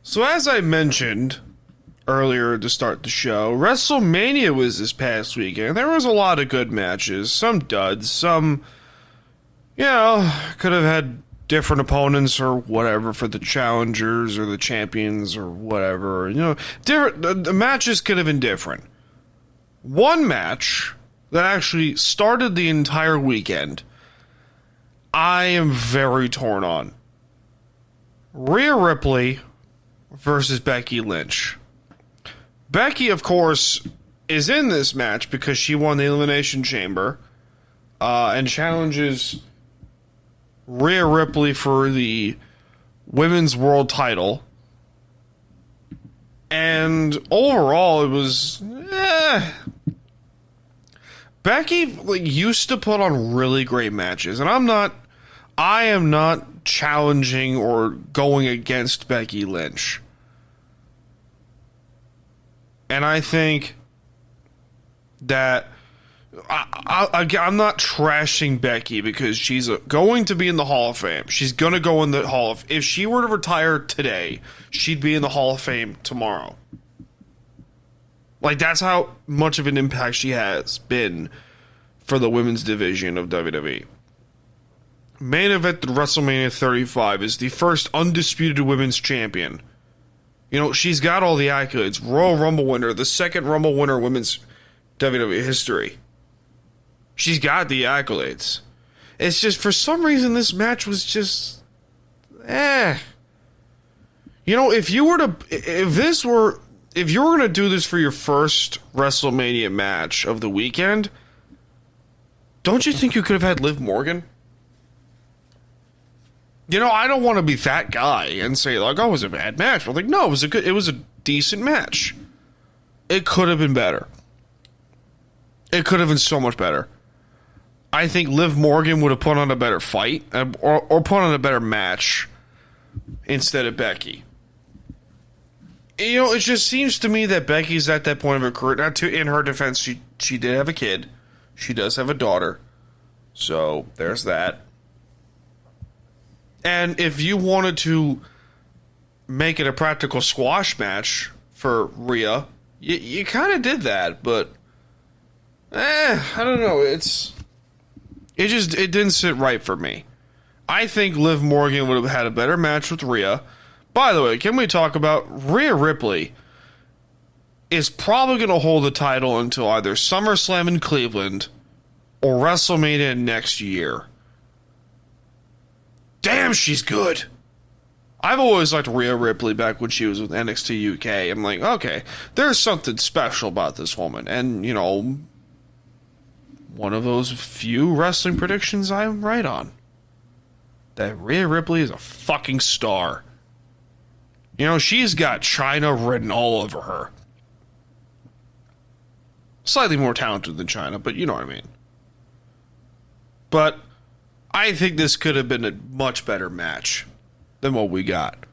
So as I mentioned earlier to start the show, WrestleMania was this past weekend. There was a lot of good matches, some duds, some, could have had different opponents or whatever for the challengers or the champions or whatever. The matches could have been different. One match that actually started the entire weekend, I am very torn on. Rhea Ripley versus Becky Lynch. Becky, of course, is in this match because she won the Elimination Chamber and challenges Rhea Ripley for the Women's World title. And overall, it was... Becky used to put on really great matches, and I am not challenging or going against Becky Lynch. And I think that I'm not trashing Becky because she's going to be in the Hall of Fame. She's going to go in the Hall of... If she were to retire today, she'd be in the Hall of Fame tomorrow. That's how much of an impact she has been for the women's division of WWE. Main event at WrestleMania 35 is the first undisputed women's champion. She's got all the accolades. Royal Rumble winner, the second Rumble winner in women's WWE history. She's got the accolades. It's just, for some reason, this match was just... If you were going to do this for your first WrestleMania match of the weekend, don't you think you could have had Liv Morgan? I don't want to be that guy and say, it was a bad match. But no, it was a decent match. It could have been better. It could have been so much better. I think Liv Morgan would have put on a better fight or put on a better match instead of Becky. It just seems to me that Becky's at that point of her career. In her defense, she did have a kid. She does have a daughter. So, there's that. And if you wanted to make it a practical squash match for Rhea, you kind of did that, but I don't know. It didn't sit right for me. I think Liv Morgan would have had a better match with Rhea. By the way, can we talk about Rhea Ripley is probably going to hold the title until either SummerSlam in Cleveland or WrestleMania next year. Damn, she's good. I've always liked Rhea Ripley back when she was with NXT UK. I'm like, okay, there's something special about this woman. And, one of those few wrestling predictions I'm right on. That Rhea Ripley is a fucking star. She's got China written all over her. Slightly more talented than China, but you know what I mean. But I think this could have been a much better match than what we got.